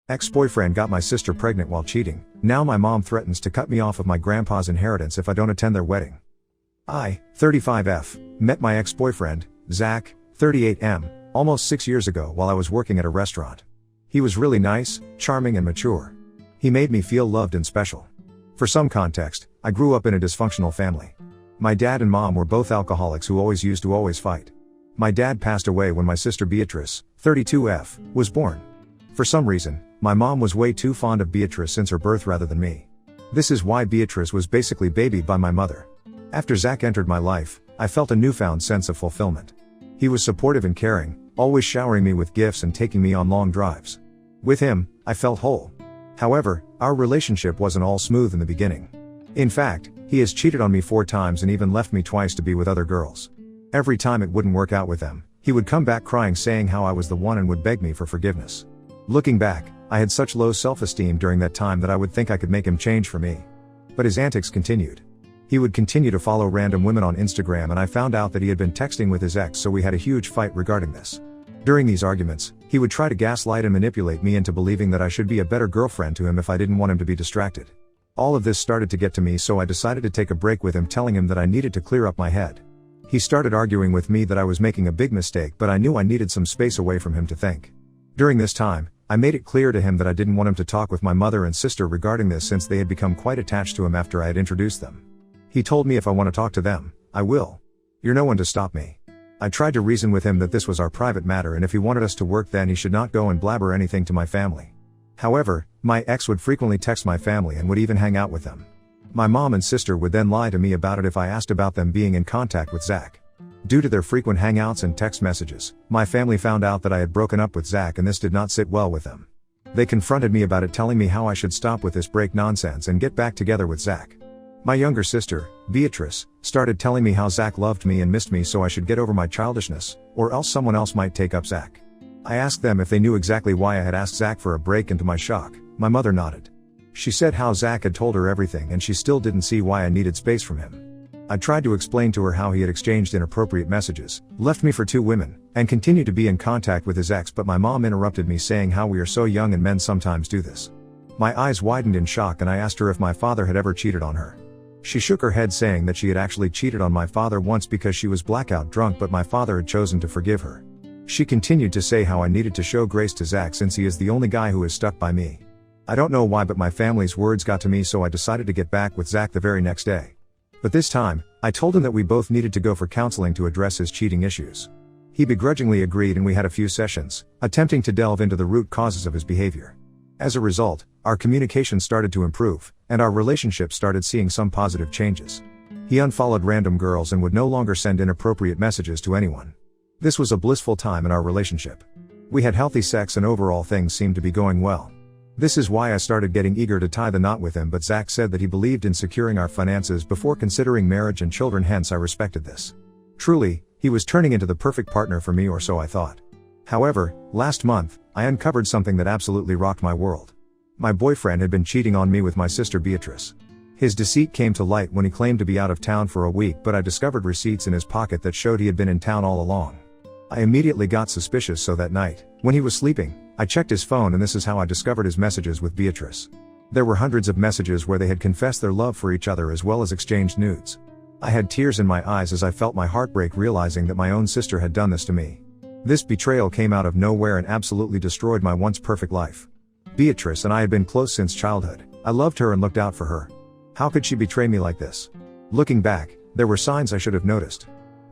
Ex-boyfriend got my sister pregnant while cheating. Now my mom threatens to cut me off of my grandpa's inheritance if I don't attend their wedding. I, 35F, met my ex-boyfriend, Zach, 38M, almost 6 years ago while I was working at a restaurant. He was really nice, charming and mature. He made me feel loved and special. For some context, I grew up in a dysfunctional family. My dad and mom were both alcoholics who always used to fight. My dad passed away when my sister Beatrice, 32F, was born. For some reason, my mom was way too fond of Beatrice since her birth rather than me. This is why Beatrice was basically babied by my mother. After Zach entered my life, I felt a newfound sense of fulfillment. He was supportive and caring, always showering me with gifts and taking me on long drives. With him, I felt whole. However, our relationship wasn't all smooth in the beginning. In fact, he has cheated on me 4 times and even left me twice to be with other girls. Every time it wouldn't work out with them, he would come back crying saying how I was the one and would beg me for forgiveness. Looking back, I had such low self-esteem during that time that I would think I could make him change for me. But his antics continued. He would continue to follow random women on Instagram and I found out that he had been texting with his ex, so we had a huge fight regarding this. During these arguments, he would try to gaslight and manipulate me into believing that I should be a better girlfriend to him if I didn't want him to be distracted. All of this started to get to me, so I decided to take a break with him, telling him that I needed to clear up my head. He started arguing with me that I was making a big mistake, but I knew I needed some space away from him to think. During this time, I made it clear to him that I didn't want him to talk with my mother and sister regarding this since they had become quite attached to him after I had introduced them. He told me if I want to talk to them, I will. You're no one to stop me. I tried to reason with him that this was our private matter and if he wanted us to work then he should not go and blabber anything to my family. However, my ex would frequently text my family and would even hang out with them. My mom and sister would then lie to me about it if I asked about them being in contact with Zach. Due to their frequent hangouts and text messages, my family found out that I had broken up with Zach and this did not sit well with them. They confronted me about it, telling me how I should stop with this break nonsense and get back together with Zach. My younger sister, Beatrice, started telling me how Zach loved me and missed me, so I should get over my childishness, or else someone else might take up Zach. I asked them if they knew exactly why I had asked Zach for a break, and to my shock, my mother nodded. She said how Zach had told her everything and she still didn't see why I needed space from him. I tried to explain to her how he had exchanged inappropriate messages, left me for 2 women, and continued to be in contact with his ex, but my mom interrupted me saying how we are so young and men sometimes do this. My eyes widened in shock and I asked her if my father had ever cheated on her. She shook her head saying that she had actually cheated on my father once because she was blackout drunk, but my father had chosen to forgive her. She continued to say how I needed to show grace to Zach since he is the only guy who is stuck by me. I don't know why, but my family's words got to me, so I decided to get back with Zach the very next day. But this time, I told him that we both needed to go for counseling to address his cheating issues. He begrudgingly agreed and we had a few sessions, attempting to delve into the root causes of his behavior. As a result, our communication started to improve, and our relationship started seeing some positive changes. He unfollowed random girls and would no longer send inappropriate messages to anyone. This was a blissful time in our relationship. We had healthy sex and overall things seemed to be going well. This is why I started getting eager to tie the knot with him, but Zach said that he believed in securing our finances before considering marriage and children, hence I respected this. Truly, he was turning into the perfect partner for me, or so I thought. However, last month, I uncovered something that absolutely rocked my world. My boyfriend had been cheating on me with my sister Beatrice. His deceit came to light when he claimed to be out of town for a week, but I discovered receipts in his pocket that showed he had been in town all along. I immediately got suspicious, so that night, when he was sleeping, I checked his phone and this is how I discovered his messages with Beatrice. There were hundreds of messages where they had confessed their love for each other as well as exchanged nudes. I had tears in my eyes as I felt my heart break, realizing that my own sister had done this to me. This betrayal came out of nowhere and absolutely destroyed my once perfect life. Beatrice and I had been close since childhood. I loved her and looked out for her. How could she betray me like this? Looking back, there were signs I should have noticed.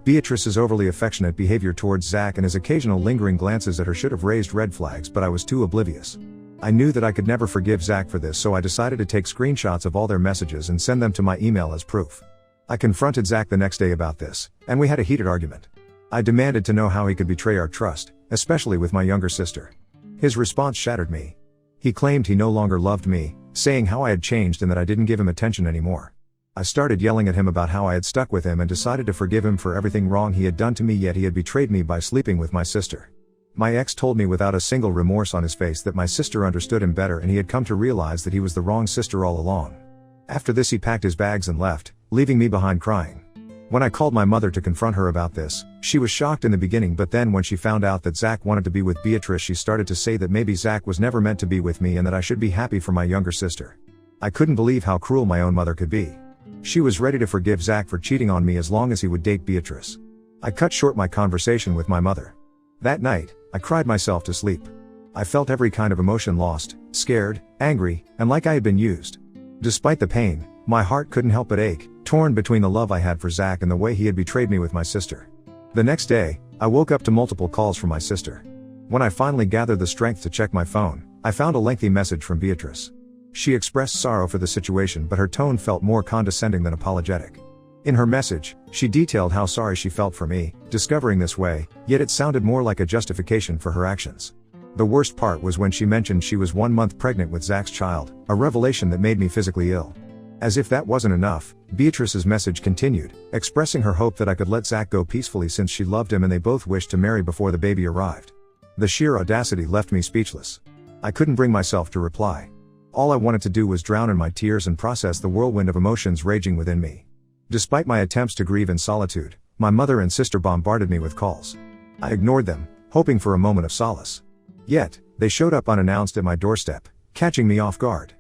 Beatrice's overly affectionate behavior towards Zach and his occasional lingering glances at her should have raised red flags, but I was too oblivious. I knew that I could never forgive Zach for this, so I decided to take screenshots of all their messages and send them to my email as proof. I confronted Zach the next day about this, and we had a heated argument. I demanded to know how he could betray our trust, especially with my younger sister. His response shattered me. He claimed he no longer loved me, saying how I had changed and that I didn't give him attention anymore. I started yelling at him about how I had stuck with him and decided to forgive him for everything wrong he had done to me, yet he had betrayed me by sleeping with my sister. My ex told me without a single remorse on his face that my sister understood him better and he had come to realize that he was the wrong sister all along. After this he packed his bags and left, leaving me behind crying. When I called my mother to confront her about this, she was shocked in the beginning, but then when she found out that Zach wanted to be with Beatrice, she started to say that maybe Zach was never meant to be with me and that I should be happy for my younger sister. I couldn't believe how cruel my own mother could be. She was ready to forgive Zach for cheating on me as long as he would date Beatrice. I cut short my conversation with my mother. That night, I cried myself to sleep. I felt every kind of emotion: lost, scared, angry, and like I had been used. Despite the pain, my heart couldn't help but ache, torn between the love I had for Zach and the way he had betrayed me with my sister. The next day, I woke up to multiple calls from my sister. When I finally gathered the strength to check my phone, I found a lengthy message from Beatrice. She expressed sorrow for the situation, but her tone felt more condescending than apologetic. In her message, she detailed how sorry she felt for me discovering this way, yet it sounded more like a justification for her actions. The worst part was when she mentioned she was 1 month pregnant with Zach's child, a revelation that made me physically ill. As if that wasn't enough, Beatrice's message continued, expressing her hope that I could let Zach go peacefully since she loved him and they both wished to marry before the baby arrived. The sheer audacity left me speechless. I couldn't bring myself to reply. All I wanted to do was drown in my tears and process the whirlwind of emotions raging within me. Despite my attempts to grieve in solitude, my mother and sister bombarded me with calls. I ignored them, hoping for a moment of solace. Yet, they showed up unannounced at my doorstep, catching me off guard.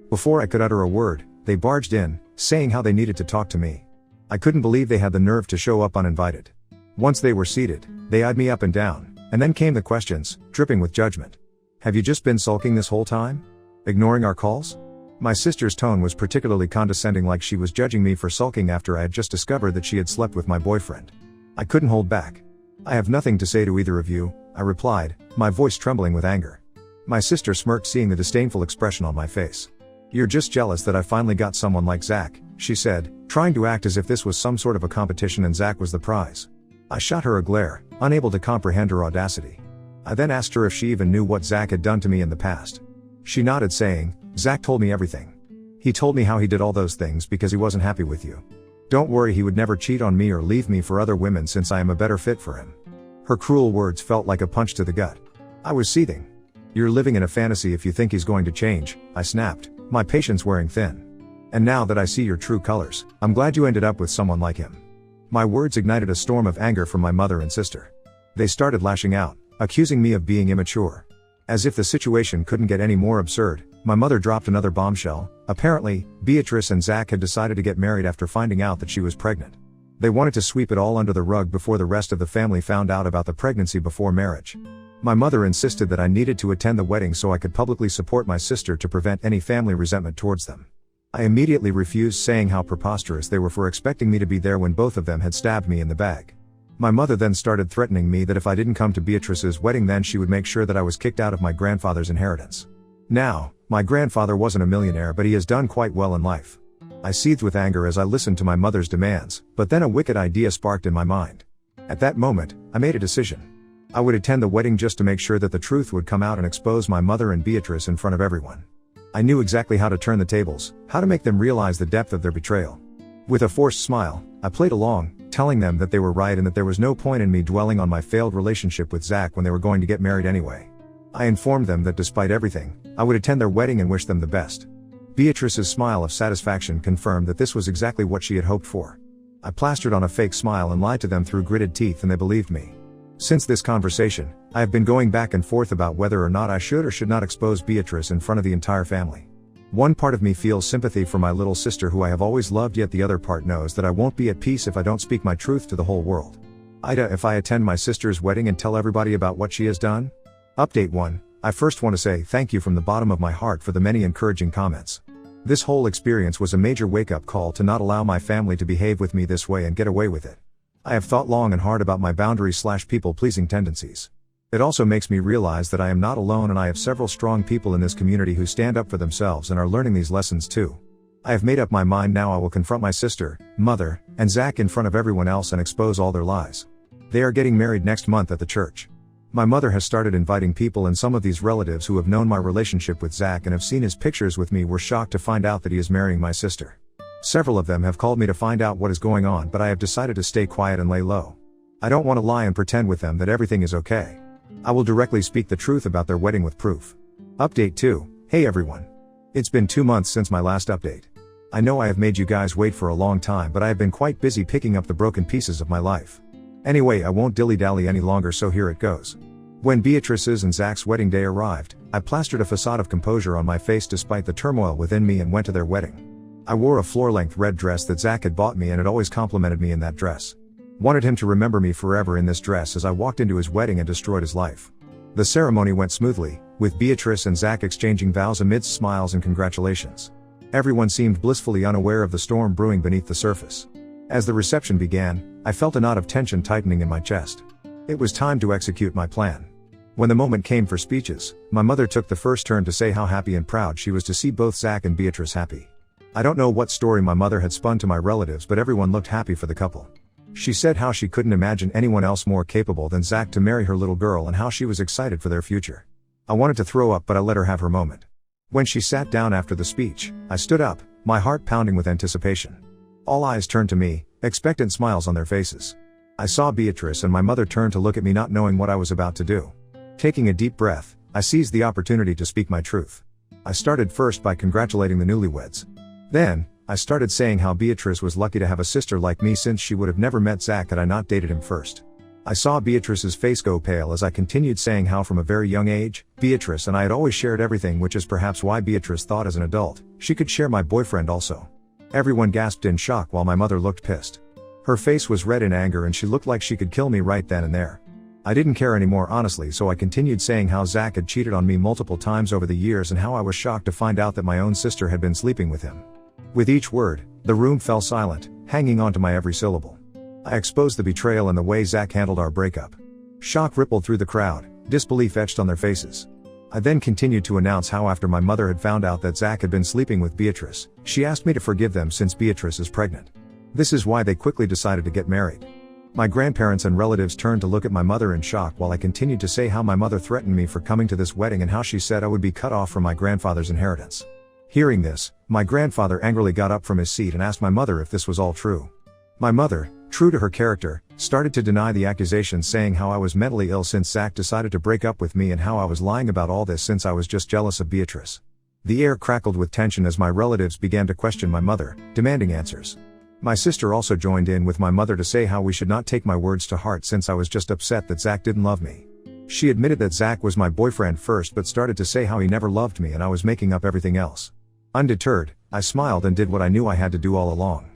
Before I could utter a word, they barged in, saying how they needed to talk to me. I couldn't believe they had the nerve to show up uninvited. Once they were seated, they eyed me up and down, and then came the questions, dripping with judgment. Have you just been sulking this whole time? Ignoring our calls? My sister's tone was particularly condescending, like she was judging me for sulking after I had just discovered that she had slept with my boyfriend. I couldn't hold back. I have nothing to say to either of you, I replied, my voice trembling with anger. My sister smirked, seeing the disdainful expression on my face. You're just jealous that I finally got someone like Zach, she said, trying to act as if this was some sort of a competition and Zach was the prize. I shot her a glare, unable to comprehend her audacity. I then asked her if she even knew what Zach had done to me in the past. She nodded, saying, Zach told me everything. He told me how he did all those things because he wasn't happy with you. Don't worry, he would never cheat on me or leave me for other women since I am a better fit for him. Her cruel words felt like a punch to the gut. I was seething. You're living in a fantasy if you think he's going to change, I snapped, my patience wearing thin. And now that I see your true colors, I'm glad you ended up with someone like him. My words ignited a storm of anger from my mother and sister. They started lashing out, accusing me of being immature. As if the situation couldn't get any more absurd, my mother dropped another bombshell. Apparently, Beatrice and Zach had decided to get married after finding out that she was pregnant. They wanted to sweep it all under the rug before the rest of the family found out about the pregnancy before marriage. My mother insisted that I needed to attend the wedding so I could publicly support my sister to prevent any family resentment towards them. I immediately refused, saying how preposterous they were for expecting me to be there when both of them had stabbed me in the back. My mother then started threatening me that if I didn't come to Beatrice's wedding, then she would make sure that I was kicked out of my grandfather's inheritance. Now, my grandfather wasn't a millionaire, but he has done quite well in life. I seethed with anger as I listened to my mother's demands, but then a wicked idea sparked in my mind. At that moment, I made a decision. I would attend the wedding just to make sure that the truth would come out and expose my mother and Beatrice in front of everyone. I knew exactly how to turn the tables, how to make them realize the depth of their betrayal. With a forced smile, I played along, telling them that they were right and that there was no point in me dwelling on my failed relationship with Zach when they were going to get married anyway. I informed them that despite everything, I would attend their wedding and wish them the best. Beatrice's smile of satisfaction confirmed that this was exactly what she had hoped for. I plastered on a fake smile and lied to them through gritted teeth, and they believed me. Since this conversation, I have been going back and forth about whether or not I should or should not expose Beatrice in front of the entire family. One part of me feels sympathy for my little sister who I have always loved, yet the other part knows that I won't be at peace if I don't speak my truth to the whole world. Ida, if I attend my sister's wedding and tell everybody about what she has done? Update 1. I first want to say thank you from the bottom of my heart for the many encouraging comments. This whole experience was a major wake-up call to not allow my family to behave with me this way and get away with it. I have thought long and hard about my boundaries/people-pleasing tendencies. It also makes me realize that I am not alone, and I have several strong people in this community who stand up for themselves and are learning these lessons too. I have made up my mind now. I will confront my sister, mother, and Zach in front of everyone else and expose all their lies. They are getting married next month at the church. My mother has started inviting people, and some of these relatives who have known my relationship with Zach and have seen his pictures with me were shocked to find out that he is marrying my sister. Several of them have called me to find out what is going on, but I have decided to stay quiet and lay low. I don't want to lie and pretend with them that everything is okay. I will directly speak the truth about their wedding with proof. Update 2. Hey everyone. It's been 2 months since my last update. I know I have made you guys wait for a long time, but I have been quite busy picking up the broken pieces of my life. Anyway, I won't dilly-dally any longer, so here it goes. When Beatrice's and Zach's wedding day arrived, I plastered a facade of composure on my face despite the turmoil within me and went to their wedding. I wore a floor-length red dress that Zach had bought me and had always complimented me in that dress. Wanted him to remember me forever in this dress as I walked into his wedding and destroyed his life. The ceremony went smoothly, with Beatrice and Zach exchanging vows amidst smiles and congratulations. Everyone seemed blissfully unaware of the storm brewing beneath the surface. As the reception began, I felt a knot of tension tightening in my chest. It was time to execute my plan. When the moment came for speeches, my mother took the first turn to say how happy and proud she was to see both Zach and Beatrice happy. I don't know what story my mother had spun to my relatives, but everyone looked happy for the couple. She said how she couldn't imagine anyone else more capable than Zach to marry her little girl and how she was excited for their future. I wanted to throw up, but I let her have her moment. When she sat down after the speech, I stood up, my heart pounding with anticipation. All eyes turned to me, expectant smiles on their faces. I saw Beatrice and my mother turn to look at me, not knowing what I was about to do. Taking a deep breath, I seized the opportunity to speak my truth. I started first by congratulating the newlyweds. Then, I started saying how Beatrice was lucky to have a sister like me, since she would have never met Zach had I not dated him first. I saw Beatrice's face go pale as I continued saying how from a very young age, Beatrice and I had always shared everything, which is perhaps why Beatrice thought as an adult, she could share my boyfriend also. Everyone gasped in shock while my mother looked pissed. Her face was red in anger and she looked like she could kill me right then and there. I didn't care anymore, honestly, so I continued saying how Zach had cheated on me multiple times over the years and how I was shocked to find out that my own sister had been sleeping with him. With each word, the room fell silent, hanging on to my every syllable. I exposed the betrayal and the way Zach handled our breakup. Shock rippled through the crowd, disbelief etched on their faces. I then continued to announce how after my mother had found out that Zach had been sleeping with Beatrice, she asked me to forgive them since Beatrice is pregnant. This is why they quickly decided to get married. My grandparents and relatives turned to look at my mother in shock while I continued to say how my mother threatened me for coming to this wedding and how she said I would be cut off from my grandfather's inheritance. Hearing this, my grandfather angrily got up from his seat and asked my mother if this was all true. My mother, true to her character, started to deny the accusations, saying how I was mentally ill since Zach decided to break up with me and how I was lying about all this since I was just jealous of Beatrice. The air crackled with tension as my relatives began to question my mother, demanding answers. My sister also joined in with my mother to say how we should not take my words to heart since I was just upset that Zach didn't love me. She admitted that Zach was my boyfriend first, but started to say how he never loved me and I was making up everything else. Undeterred, I smiled and did what I knew I had to do all along.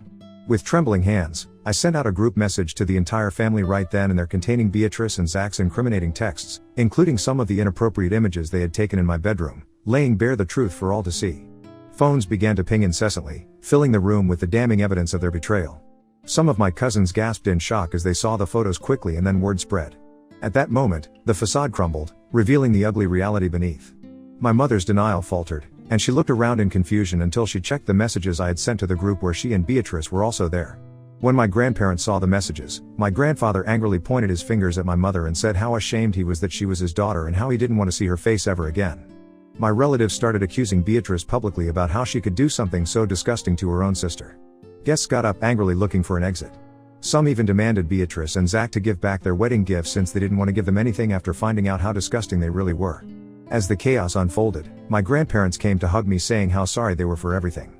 With trembling hands, I sent out a group message to the entire family right then and there containing Beatrice and Zach's incriminating texts, including some of the inappropriate images they had taken in my bedroom, laying bare the truth for all to see. Phones began to ping incessantly, filling the room with the damning evidence of their betrayal. Some of my cousins gasped in shock as they saw the photos quickly, and then word spread. At that moment, the facade crumbled, revealing the ugly reality beneath. My mother's denial faltered, and she looked around in confusion until she checked the messages I had sent to the group where she and Beatrice were also there. When my grandparents saw the messages, my grandfather angrily pointed his fingers at my mother and said how ashamed he was that she was his daughter and how he didn't want to see her face ever again. My relatives started accusing Beatrice publicly about how she could do something so disgusting to her own sister. Guests got up angrily looking for an exit. Some even demanded Beatrice and Zach to give back their wedding gifts since they didn't want to give them anything after finding out how disgusting they really were. As the chaos unfolded, my grandparents came to hug me, saying how sorry they were for everything.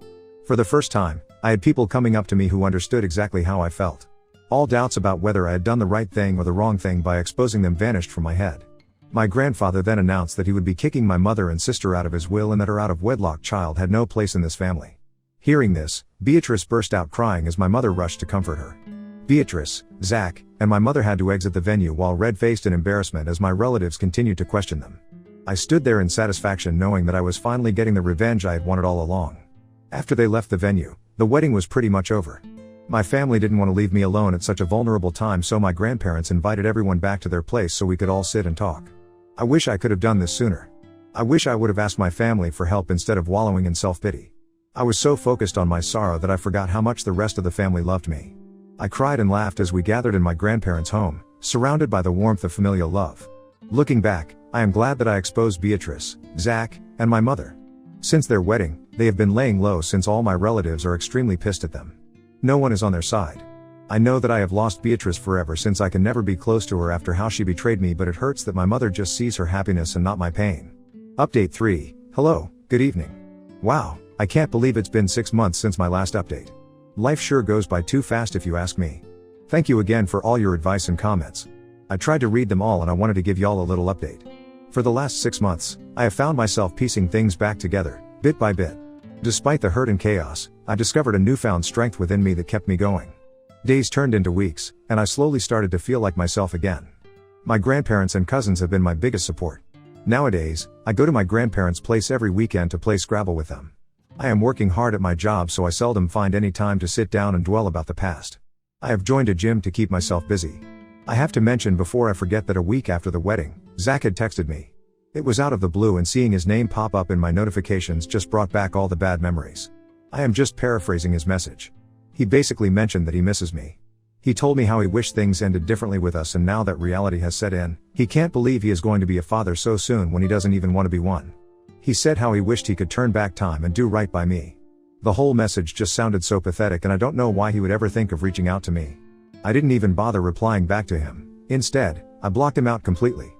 For the first time, I had people coming up to me who understood exactly how I felt. All doubts about whether I had done the right thing or the wrong thing by exposing them vanished from my head. My grandfather then announced that he would be kicking my mother and sister out of his will and that her out-of-wedlock child had no place in this family. Hearing this, Beatrice burst out crying as my mother rushed to comfort her. Beatrice, Zach, and my mother had to exit the venue while red-faced in embarrassment as my relatives continued to question them. I stood there in satisfaction, knowing that I was finally getting the revenge I had wanted all along. After they left the venue, the wedding was pretty much over. My family didn't want to leave me alone at such a vulnerable time, so my grandparents invited everyone back to their place so we could all sit and talk. I wish I could have done this sooner. I wish I would have asked my family for help instead of wallowing in self-pity. I was so focused on my sorrow that I forgot how much the rest of the family loved me. I cried and laughed as we gathered in my grandparents' home, surrounded by the warmth of familial love. Looking back, I am glad that I exposed Beatrice, Zach, and my mother. Since their wedding, they have been laying low since all my relatives are extremely pissed at them. No one is on their side. I know that I have lost Beatrice forever since I can never be close to her after how she betrayed me, but it hurts that my mother just sees her happiness and not my pain. Update 3. Hello, good evening. Wow, I can't believe it's been 6 months since my last update. Life sure goes by too fast if you ask me. Thank you again for all your advice and comments. I tried to read them all and I wanted to give y'all a little update. For the last 6 months, I have found myself piecing things back together, bit by bit. Despite the hurt and chaos, I discovered a newfound strength within me that kept me going. Days turned into weeks, and I slowly started to feel like myself again. My grandparents and cousins have been my biggest support. Nowadays, I go to my grandparents' place every weekend to play Scrabble with them. I am working hard at my job, so I seldom find any time to sit down and dwell about the past. I have joined a gym to keep myself busy. I have to mention before I forget that a week after the wedding, Zach had texted me. It was out of the blue, and seeing his name pop up in my notifications just brought back all the bad memories. I am just paraphrasing his message. He basically mentioned that he misses me. He told me how he wished things ended differently with us, and now that reality has set in, he can't believe he is going to be a father so soon when he doesn't even want to be one. He said how he wished he could turn back time and do right by me. The whole message just sounded so pathetic, and I don't know why he would ever think of reaching out to me. I didn't even bother replying back to him. Instead, I blocked him out completely.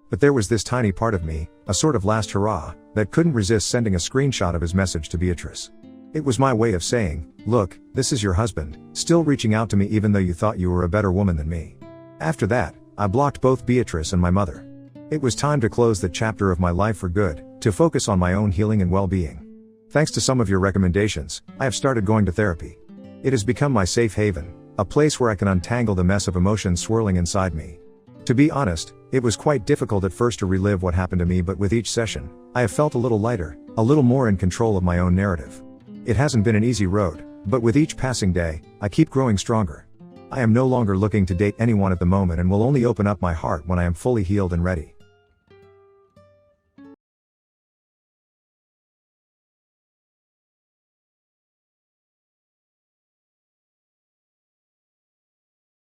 But there was this tiny part of me, a sort of last hurrah, that couldn't resist sending a screenshot of his message to Beatrice. It was my way of saying, look, this is your husband, still reaching out to me even though you thought you were a better woman than me. After that, I blocked both Beatrice and my mother. It was time to close that chapter of my life for good, to focus on my own healing and well-being. Thanks to some of your recommendations, I have started going to therapy. It has become my safe haven, a place where I can untangle the mess of emotions swirling inside me. To be honest, it was quite difficult at first to relive what happened to me, but with each session, I have felt a little lighter, a little more in control of my own narrative. It hasn't been an easy road, but with each passing day, I keep growing stronger. I am no longer looking to date anyone at the moment and will only open up my heart when I am fully healed and ready.